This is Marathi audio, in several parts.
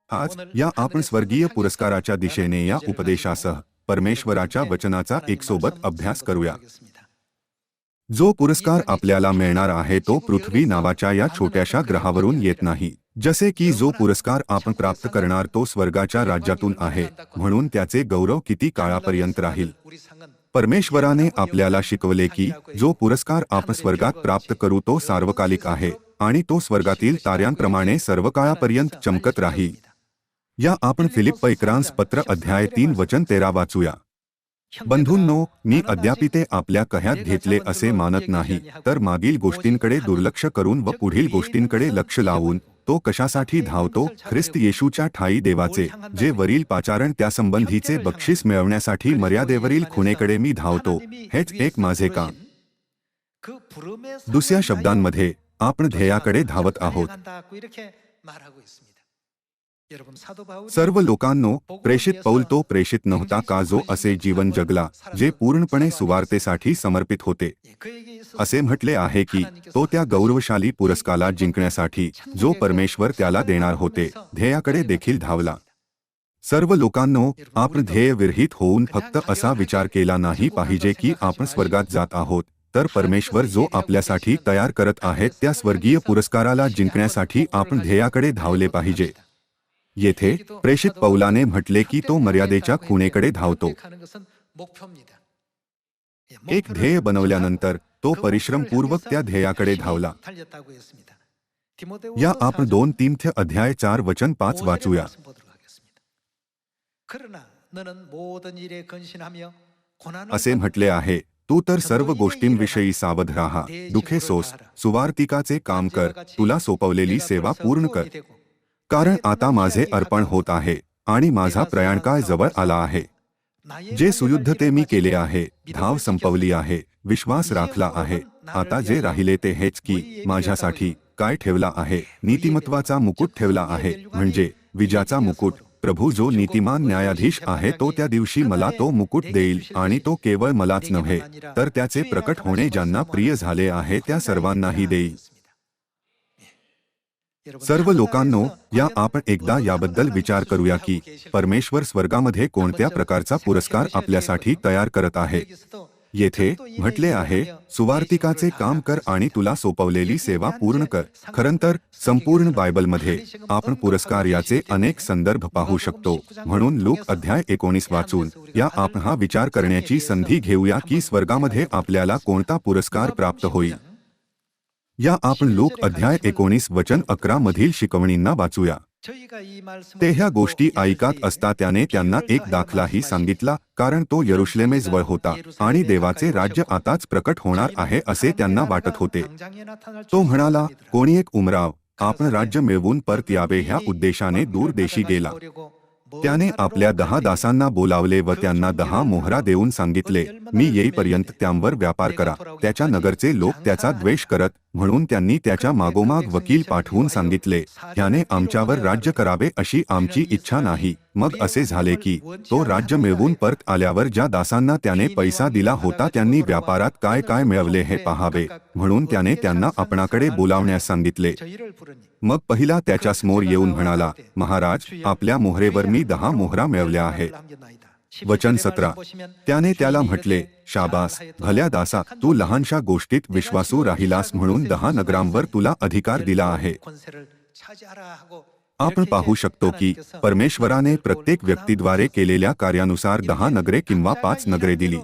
आज या आपण स्वर्गीय पुरस्काराच्या दिशेने या उपदेशासह परमेश्वराच्या वचनाचा एकसोबत अभ्यास करूया। जो पुरस्कार आपल्याला मिळणार आहे तो पृथ्वी नावाच्या या छोट्याशा ग्रहावरून येत नाही। जसे की जो पुरस्कार आपण प्राप्त करणार तो स्वर्गाच्या राज्यातून आहे, म्हणून त्याचे गौरव किती काळापर्यंत राहील। परमेश्वराने आपल्याला शिकवले की जो पुरस्कार आपण स्वर्गात प्राप्त करू तो सार्वकालिक आहे आणि तो स्वर्गातील ताऱ्यांप्रमाणे सर्वकाळापर्यंत चमकत राहील। या आपण फिलिप्पीकरांस पत्र अध्याय 3 वचन 13 वाचूया। बंधूंनो, मी अद्यापिते आपल्या कह्यात घेतले असे मानत नाही, तर मागील गोष्टींकडे दुर्लक्ष करून व पुढील गोष्टींकडे लक्ष लावून तो कशासाठी धावतो, ख्रिस्त येशूच्या ठायी देवाचे जे वरील पाचारण त्यासंबंधीचे बक्षीस मिळवण्यासाठी मर्यादेवरील खुणेकडे मी धावतो, हेच एक माझे काम। दुसऱ्या शब्दांमध्ये आपण ध्येयाकडे धावत आहोत। सर्व लोकांनो, प्रेषित पौल तो प्रेषित नव्हता का जो असे जीवन जगला जे पूर्णपणे सुवार्तेसाठी समर्पित होते। असे म्हटले आहे की तो त्या गौरवशाली पुरस्काराला जिंकण्यासाठी जो परमेश्वर त्याला देणार होते ध्येयाकडे देखील धावला। सर्व लोकांनो, आपण ध्येयविरहित होऊन फक्त असा विचार केला नाही पाहिजे की आपण स्वर्गात जात आहोत, तर परमेश्वर जो आपल्यासाठी तयार करत आहेत त्या स्वर्गीय पुरस्काराला जिंकण्यासाठी आपण ध्येयाकडे धावले पाहिजे। येथे प्रेषित पौलाने म्हटले की तो मर्यादेच्या खुणेकडे धावतो। एक ध्येय बनवल्यानंतर तो परिश्रमपूर्वक त्या ध्येयाकडे धावला। या आपण 2 तीमोथेय अध्याय 4 वचन 5 वाचूया। असे म्हटले आहे, तू तर सर्व गोष्टींविषयी सावध राहा, दुखे सोस, सुवार्तिकाचे काम कर, तुला सोपवलेली सेवा पूर्ण कर। कारण आता माझे अर्पण होत आहे आणि माझा प्रयाणकाळ जवळ आला आहे। जे सुयुद्ध ते मी केले आहे, धाव संपवली आहे, विश्वास राखला आहे। आता जे राहिले ते हेच की माझ्यासाठी काय ठेवला आहे, नीतिमत्वाचा मुकुट ठेवला आहे, म्हणजे विजयाचा मुकुट। प्रभू जो नीतिमान न्यायाधीश आहे तो त्या दिवशी मला तो मुकुट देईल आणि तो केवळ मलाच नव्हे तर त्याचे प्रकट होणे ज्यांना प्रिय झाले आहे त्या सर्वांनाही देईल। सर्व लोकांनो, या आपण एकदा याबद्दल विचार करूया की परमेश्वर स्वर्गामध्ये कोणत्या प्रकारचा पुरस्कार आपल्यासाठी तयार करत आहे। येथे म्हटले आहे, सुवार्तिकाचे काम कर आणि तुला सोपवलेली सेवा पूर्ण कर। खरंतर संपूर्ण बायबलमध्ये आपण पुरस्कार याचे अनेक संदर्भ पाहू शकतो। म्हणून लूक अध्याय 19 वाचून या आपण हा विचार करण्याची संधी घेऊया की स्वर्गामध्ये आपल्याला कोणता पुरस्कार प्राप्त होईल। या आपण लूक अध्याय 19 वचन 11 मधील शिकवणींना वाचूया। ते ह्या गोष्टी ऐकत असता त्याने त्यांना एक दाखलाही सांगितला, कारण तो यरुशलेमेजवळ होता आणि देवाचे राज्य आताच प्रकट होणार आहे असे त्यांना वाटत होते। तो म्हणाला, कोणी एक उमराव आपण राज्य मिळवून परत यावे ह्या उद्देशाने दूर देशी गेला। त्याने आपल्या 10 दासांना बोलावले व त्यांना 10 मोहरा देऊन सांगितले, मी येईपर्यंत त्यांवर व्यापार करा। त्याच्या नगरचे लोक त्याचा द्वेष करत, म्हणून त्यांनी त्याच्या मागोमाग वकील पाठवून सांगितले, ह्याने आमच्यावर राज्य करावे अशी आमची इच्छा नाही। मग असे झाले की तो राज्य मिळवून परत आल्यावर ज्या दासांना त्याने पैसा दिला होता त्यांनी व्यापारात काय काय मिळवले हे पाहावे, म्हणून त्याने त्यांना आपणाकडे बोलावण्यास सांगितले। मग पहिला त्याच्या समोर येऊन म्हणाला, महाराज, आपल्या मोहरेवर मी 10 मोहरा मिळवल्या आहेत। वचन 17 त्याने त्याला म्हटले, शाबास, भल्या दासा, तू लहानशा गोष्टीत विश्वासू राहिलास म्हणून 10 नगरांवर तुला अधिकार दिला आहे। आपण पाहू शकतो की परमेश्वराने प्रत्येक व्यक्तीद्वारे केलेल्या कार्यानुसार 10 नगरे किंवा 5 नगरे दिली।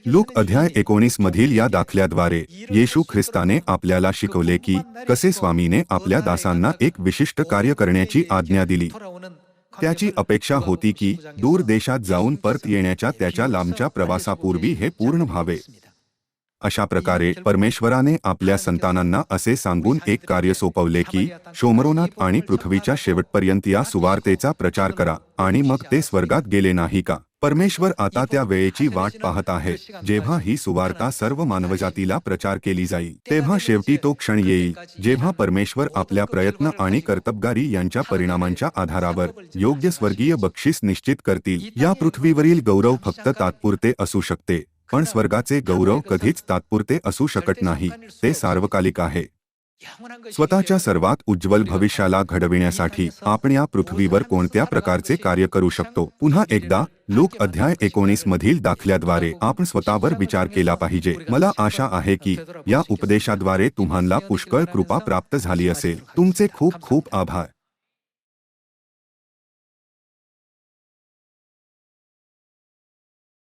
लूक अध्याय 19 मधील या दाखल्याद्वारे येशू ख्रिस्ताने आपल्याला शिकवले की कसे स्वामीने आपल्या दासांना एक विशिष्ट कार्य करण्याची आज्ञा दिली। त्याची अपेक्षा होती की दूर देशात जाऊन परत येण्याच्या त्याच्या लांबच्या प्रवासापूर्वी हे पूर्ण व्हावे। अशा प्रकारे परमेश्वराने आपल्या संतानांना असे सांगून एक कार्य सोपवले की शोमरोनात आणि पृथ्वीच्या शेवटपर्यंत या सुवार्तेचा प्रचार करा, आणि मग ते स्वर्गात गेले नाही का? परमेश्वर आता त्या वेळेची वाट पाहत आहे जेव्हा ही सुवार्ता सर्व मानवजातीला प्रचार केली जाईल। तेव्हा शेवटी तो क्षण येईल जेव्हा परमेश्वर आपल्या प्रयत्न आणि कर्तबगारी यांच्या परिणामांच्या आधारावर योग्य स्वर्गीय बक्षीस निश्चित करतील। या पृथ्वीवरील गौरव फक्त तात्पुरते असू शकते, पण स्वर्गाचे गौरव कधीच तात्पुरते असू शकत नाही, ते सार्वकालिक आहे। स्वतःच्या सर्वात उज्ज्वल भविष्याला घडविण्यासाठी आपण या पृथ्वीवर कोणत्या प्रकारचे कार्य करू शकतो? पुन्हा एकदा लोक अध्याय 19 मधील दाखल्याद्वारे आपण स्वतःवर विचार केला पाहिजे. मला आशा आहे की या उपदेशाद्वारे तुम्हाला पुष्कळ कृपा प्राप्त झाली असेल. तुमचे खूप खूप आभार.